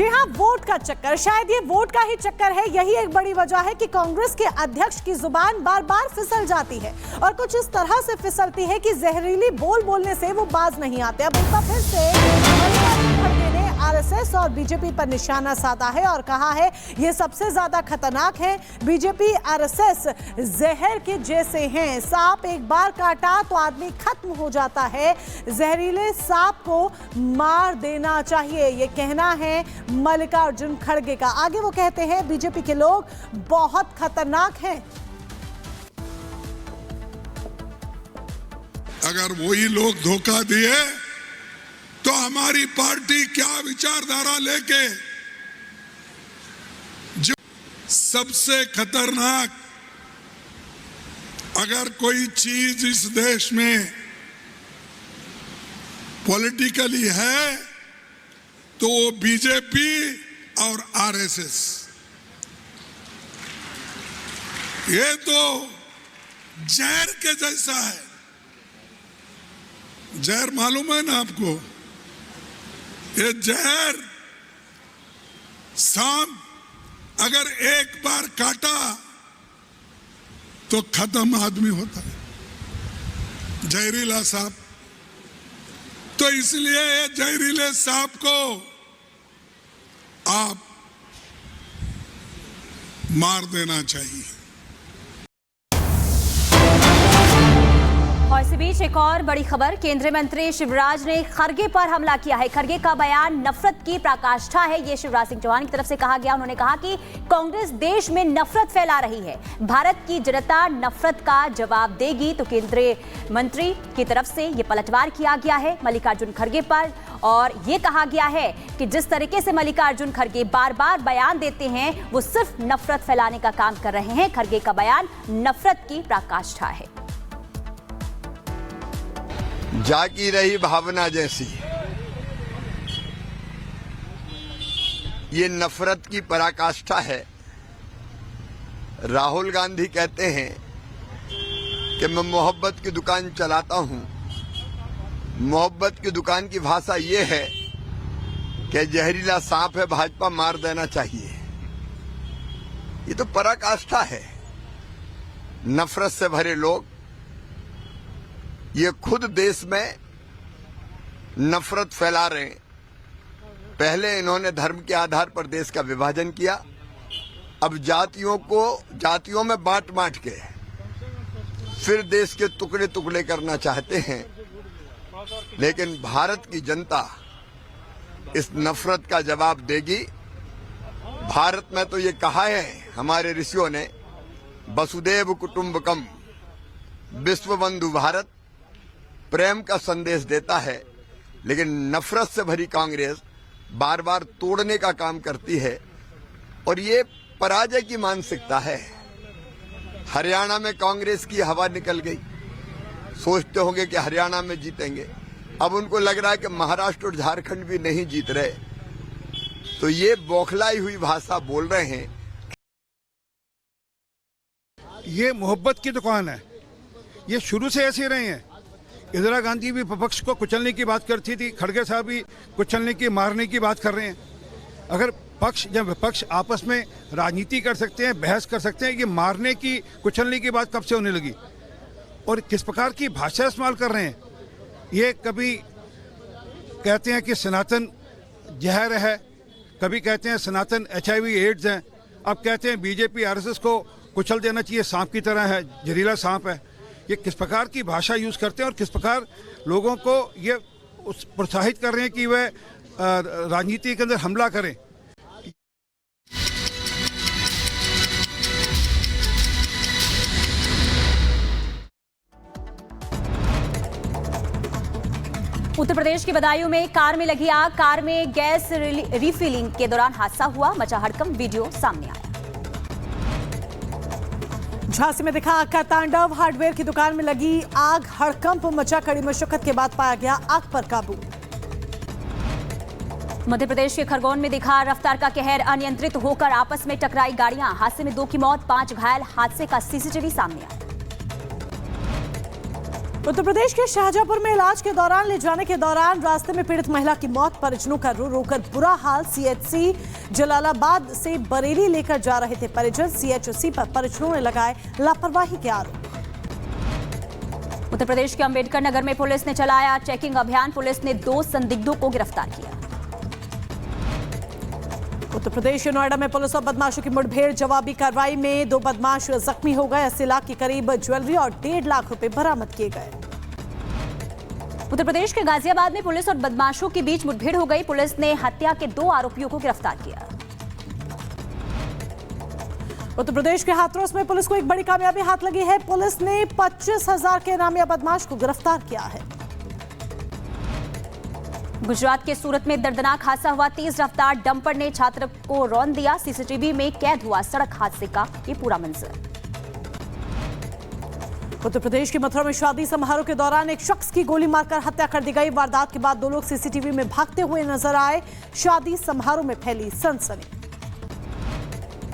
जी हाँ, वोट का चक्कर, शायद ये वोट का ही चक्कर है। यही एक बड़ी वजह है कि कांग्रेस के अध्यक्ष की जुबान बार बार फिसल जाती है और कुछ इस तरह से फिसलती है कि जहरीली बोल बोलने से वो बाज नहीं आते। अब एक बार फिर से आरएसएस और बीजेपी पर निशाना साधा है और कहा है ये सबसे ज्यादा खतरनाक है। बीजेपी आरएसएस जहर के जैसे हैं, सांप एक बार काटा तो आदमी खत्म हो जाता है, जहरीले सांप को मार देना चाहिए, ये कहना है मल्लिकार्जुन खड़गे का। आगे वो कहते हैं बीजेपी के लोग बहुत खतरनाक हैं। अगर वही लोग धोखा दिए तो हमारी पार्टी क्या विचारधारा लेके, जो सबसे खतरनाक अगर कोई चीज इस देश में पॉलिटिकली है तो वो बीजेपी और आरएसएस। ये तो जहर के जैसा है। जहर मालूम है ना आपको? ये जहर सांप अगर एक बार काटा तो खत्म आदमी होता है, जहरीला सांप। तो इसलिए ये जहरीले सांप को आप मार देना चाहिए। और इसी बीच एक और बड़ी खबर, केंद्रीय मंत्री शिवराज ने खरगे पर हमला किया है। खरगे का बयान नफरत की पराकाष्ठा है, ये शिवराज सिंह चौहान की तरफ से कहा गया। उन्होंने कहा कि कांग्रेस देश में नफरत फैला रही है, भारत की जनता नफरत का जवाब देगी। तो केंद्रीय मंत्री की तरफ से ये पलटवार किया गया है मल्लिकार्जुन खड़गे पर और ये कहा गया है कि जिस तरीके से मल्लिकार्जुन खड़गे बार बार बयान देते हैं वो सिर्फ नफरत फैलाने का काम कर रहे हैं। खड़गे का बयान नफरत की पराकाष्ठा है। जागी रही भावना जैसी ये नफरत की पराकाष्ठा है। राहुल गांधी कहते हैं कि मैं मोहब्बत की दुकान चलाता हूं। मोहब्बत की दुकान की भाषा ये है कि जहरीला सांप है, भाजपा मार देना चाहिए। ये तो पराकाष्ठा है। नफरत से भरे लोग ये खुद देश में नफरत फैला रहे हैं। पहले इन्होंने धर्म के आधार पर देश का विभाजन किया, अब जातियों में बांट के फिर देश के टुकड़े टुकड़े करना चाहते हैं। लेकिन भारत की जनता इस नफरत का जवाब देगी। भारत में तो ये कहा है हमारे ऋषियों ने, वसुदेव कुटुंबकम, विश्व बंधु भारत प्रेम का संदेश देता है। लेकिन नफरत से भरी कांग्रेस बार बार तोड़ने का काम करती है और ये पराजय की मानसिकता है। हरियाणा में कांग्रेस की हवा निकल गई, सोचते होंगे कि हरियाणा में जीतेंगे। अब उनको लग रहा है कि महाराष्ट्र और झारखंड भी नहीं जीत रहे, तो ये बौखलाई हुई भाषा बोल रहे हैं। ये मोहब्बत की दुकान है, ये शुरू से ऐसे रहे हैं। इंदिरा गांधी भी विपक्ष को कुचलने की बात करती थी, खड़गे साहब भी कुचलने की, मारने की बात कर रहे हैं। अगर पक्ष या विपक्ष आपस में राजनीति कर सकते हैं, बहस कर सकते हैं, ये मारने की, कुचलने की बात कब से होने लगी? और किस प्रकार की भाषा इस्तेमाल कर रहे हैं। ये कभी कहते हैं कि सनातन जहर है, कभी कहते हैं सनातन HIV एड्स हैं, अब कहते हैं बीजेपी आरएसएस को कुचल देना चाहिए, सांप की तरह है, जहरीला सांप है। ये किस प्रकार की भाषा यूज करते हैं और किस प्रकार लोगों को ये प्रोत्साहित कर रहे हैं कि वह राजनीति के अंदर हमला करें। उत्तर प्रदेश के बदायूं में कार में लगी आग, कार में गैस रिफिलिंग के दौरान हादसा हुआ, मचा हड़कंप, वीडियो सामने आया। झांसी में दिखा आग का तांडव, हार्डवेयर की दुकान में लगी आग, हड़कंप मचा, कड़ी मशक्कत के बाद पाया गया आग पर काबू। मध्य प्रदेश के खरगोन में दिखा रफ्तार का कहर, अनियंत्रित होकर आपस में टकराई गाड़ियां, हादसे में 2 की मौत, 5 घायल, हादसे का CCTV सामने आया। उत्तर प्रदेश के शाहजहांपुर में इलाज के दौरान ले जाने के दौरान रास्ते में पीड़ित महिला की मौत, परिजनों का रो रो कर बुरा हाल। सीएचसी जलालाबाद से बरेली लेकर जा रहे थे परिजन, सीएचसी पर परिजनों ने लगाए लापरवाही के आरोप। उत्तर प्रदेश के अंबेडकर नगर में पुलिस ने चलाया चेकिंग अभियान, पुलिस ने 2 संदिग्धों को गिरफ्तार किया। उत्तर प्रदेश के नोएडा में पुलिस और बदमाशों की मुठभेड़, जवाबी कार्रवाई में 2 बदमाश जख्मी हो गए। 80 लाख के करीब ज्वेलरी और 1.5 लाख रुपए बरामद किए गए। उत्तर प्रदेश के गाजियाबाद में पुलिस और बदमाशों के बीच मुठभेड़ हो गई, पुलिस ने हत्या के 2 आरोपियों को गिरफ्तार किया। उत्तर प्रदेश के हाथरस में पुलिस को एक बड़ी कामयाबी हाथ लगी है, पुलिस ने 25,000 के इनामिया बदमाश को गिरफ्तार किया है। गुजरात के सूरत में दर्दनाक हादसा हुआ, तेज रफ्तार डंपर ने छात्र को रौंद दिया, सीसीटीवी में कैद हुआ सड़क हादसे का ये पूरा मंजर। उत्तर प्रदेश के मथुरा में शादी समारोह के दौरान एक शख्स की गोली मारकर हत्या कर दी गई। वारदात के बाद 2 लोग सीसीटीवी में भागते हुए नजर आए। शादी समारोह में फैली सनसनी।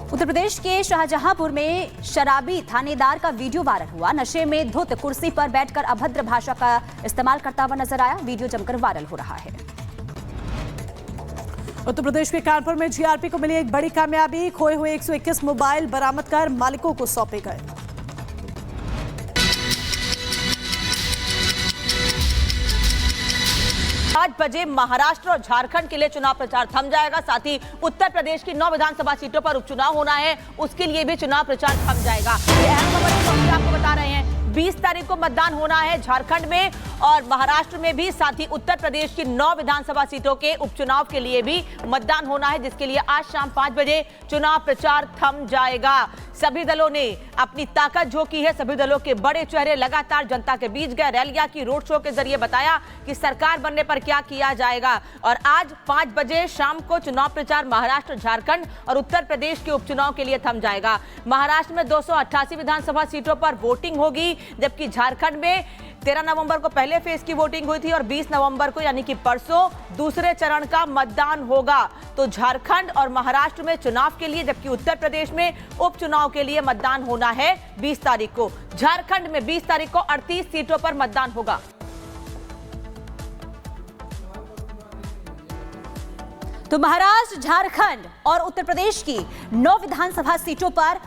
उत्तर प्रदेश के शाहजहांपुर में शराबी थानेदार का वीडियो वायरल हुआ, नशे में धुत कुर्सी पर बैठकर अभद्र भाषा का इस्तेमाल करता हुआ नजर आया। वीडियो जमकर वायरल हो रहा है। उत्तर प्रदेश के कानपुर में जीआरपी को मिली एक बड़ी कामयाबी, खोए हुए 121 मोबाइल बरामद कर मालिकों को सौंपे गए। आज बजे महाराष्ट्र और झारखंड के लिए चुनाव प्रचार थम जाएगा। साथ ही उत्तर प्रदेश की 9 विधानसभा सीटों पर उपचुनाव होना है, उसके लिए भी चुनाव प्रचार थम जाएगा। ये अहम खबर है, तो आपको बता रहे हैं 20 तारीख को मतदान होना है झारखंड में और महाराष्ट्र में भी। साथ ही उत्तर प्रदेश की 9 विधानसभा सीटों के उपचुनाव के लिए भी मतदान होना है, जिसके लिए आज शाम 5 बजे चुनाव प्रचार थम जाएगा। सभी दलों ने अपनी ताकत झोंकी है, सभी दलों के बड़े चेहरे लगातार जनता के बीच गए, रैलियां की, रोड शो के जरिए बताया कि सरकार बनने पर क्या किया जाएगा। और आज 5 बजे शाम को चुनाव प्रचार महाराष्ट्र, झारखंड और उत्तर प्रदेश के उपचुनाव के लिए थम जाएगा। महाराष्ट्र में 288 विधानसभा सीटों पर वोटिंग होगी, जबकि झारखंड में 13 नवंबर को पहले फेज की वोटिंग हुई थी और 20 नवंबर को यानी कि परसों दूसरे चरण का मतदान होगा। तो झारखंड और महाराष्ट्र में चुनाव के लिए, जबकि उत्तर प्रदेश में उपचुनाव के लिए मतदान होना है 20 तारीख को। झारखंड में 20 तारीख को 38 सीटों पर मतदान होगा। तो महाराष्ट्र, झारखंड और उत्तर प्रदेश की 9 विधानसभा सीटों पर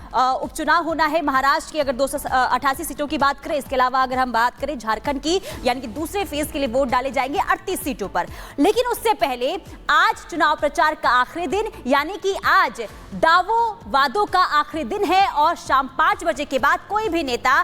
उपचुनाव होना है। महाराष्ट्र की अगर 288 सीटों की बात करें, इसके अलावा अगर हम बात करें झारखंड की, यानी कि दूसरे फेज के लिए वोट डाले जाएंगे 38 सीटों पर। लेकिन उससे पहले आज चुनाव प्रचार का आखिरी दिन, यानी कि आज दावों वादों का आखिरी दिन है और शाम 5 बजे के बाद कोई भी नेता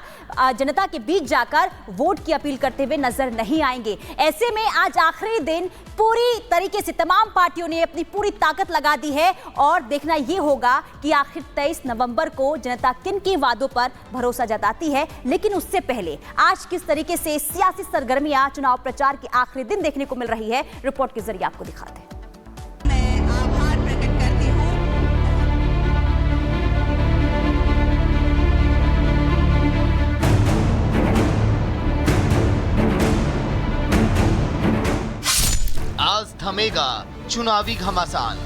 जनता के बीच जाकर वोट की अपील करते हुए नजर नहीं आएंगे। ऐसे में आज आखिरी दिन पूरी तरीके से तमाम पार्टियों ने अपनी पूरी ताकत लगा दी है और देखना यह होगा कि आखिर 23 नवंबर को जनता किन के वादों पर भरोसा जताती है। लेकिन उससे पहले आज किस तरीके से सियासी सरगर्मियां चुनाव प्रचार के आखिरी दिन देखने को मिल रही है, रिपोर्ट के जरिए आपको दिखाते हैं। मैं आभार प्रकट करती हूं। आज थमेगा चुनावी घमासान।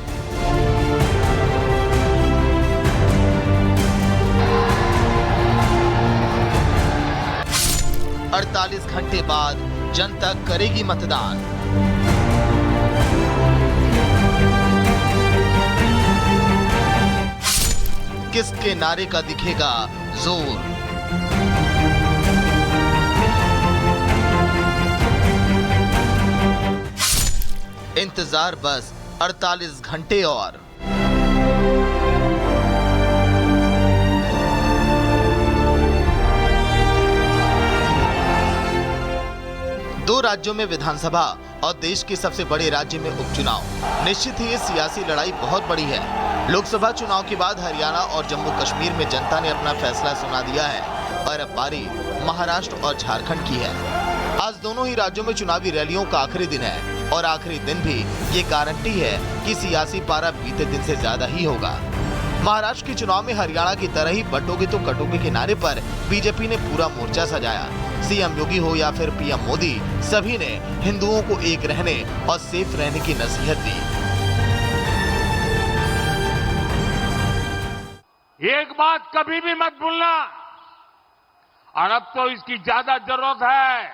अड़तालीस घंटे बाद जनता करेगी मतदान। किसके नारे का दिखेगा जोर? इंतजार बस 48 घंटे और। दो राज्यों में विधानसभा और देश के सबसे बड़े राज्य में उपचुनाव। निश्चित ही ये सियासी लड़ाई बहुत बड़ी है। लोकसभा चुनाव के बाद हरियाणा और जम्मू कश्मीर में जनता ने अपना फैसला सुना दिया है और अब बारी महाराष्ट्र और झारखंड की है। आज दोनों ही राज्यों में चुनावी रैलियों का आखिरी दिन है और आखिरी दिन भी ये गारंटी है कि सियासी पारा बीते दिन से ज्यादा ही होगा। महाराष्ट्र के चुनाव में हरियाणा की तरह ही बटोगे तो कटोगे के नारे पर बीजेपी ने पूरा मोर्चा सजाया। सीएम योगी हो या फिर पीएम मोदी, सभी ने हिंदुओं को एक रहने और सेफ रहने की नसीहत दी। एक बात कभी भी मत भूलना, और अब तो इसकी ज्यादा जरूरत है।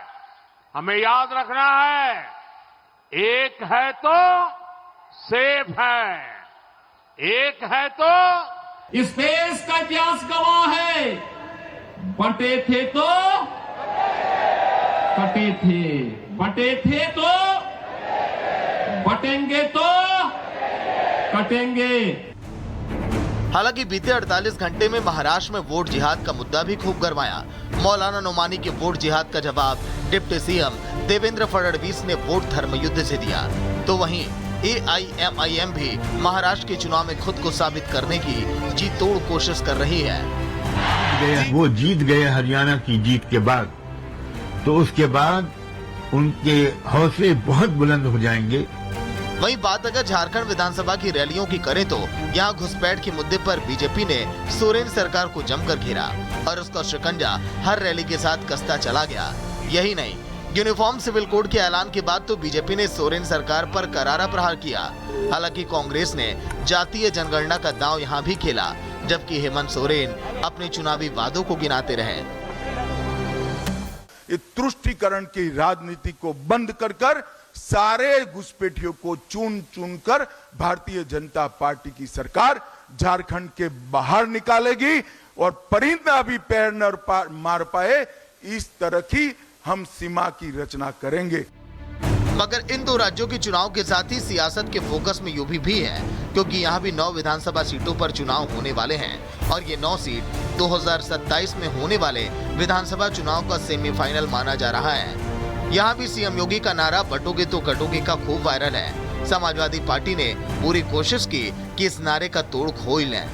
हमें याद रखना है, एक है तो सेफ है, एक है तो इस देश का इतिहास गवाह है, बटे थे तो कटे थे, बटे थे तो बटेंगे तो कटेंगे। हालांकि बीते 48 घंटे में महाराष्ट्र में वोट जिहाद का मुद्दा भी खूब गरमाया। मौलाना नुमानी के वोट जिहाद का जवाब डिप्टी सीएम देवेंद्र फडणवीस ने वोट धर्म युद्ध से दिया, तो वहीं AIMIM भी महाराष्ट्र के चुनाव में खुद को साबित करने की जी तोड़ कोशिश कर रही है। वो जीत गए हरियाणा की जीत के बाद, तो उसके बाद उनके हौसले बहुत बुलंद हो जाएंगे। वहीं बात अगर झारखंड विधानसभा की रैलियों की करें तो यहाँ घुसपैठ के मुद्दे पर बीजेपी ने सोरेन सरकार को जमकर घेरा और उसका शिकंजा हर रैली के साथ कसता चला गया। यही नहीं, यूनिफॉर्म सिविल कोड के ऐलान के बाद तो बीजेपी ने सोरेन सरकार पर करारा प्रहार किया। हालांकि कांग्रेस ने जातीय जनगणना का दांव यहाँ भी खेला, जबकि हेमंत सोरेन अपने चुनावी वादों को गिनाते रहे। ये तुष्टीकरण की राजनीति को बंद कर सारे घुसपैठियों को चुन चुन कर भारतीय जनता पार्टी की सरकार झारखंड के बाहर निकालेगी और परिंदा भी पैर न मार पाए इस तरह की हम सीमा की रचना करेंगे। मगर इन दो राज्यों के चुनाव के साथ ही सियासत के फोकस में यूपी भी है, क्योंकि यहाँ भी 9 विधानसभा सीटों पर चुनाव होने वाले हैं और ये 9 सीट 2027 में होने वाले विधानसभा चुनाव का सेमीफाइनल माना जा रहा है। यहाँ भी सीएम योगी का नारा बटोगे तो कटोगे का खूब वायरल है। समाजवादी पार्टी ने पूरी कोशिश की कि इस नारे का तोड़ खोल लें।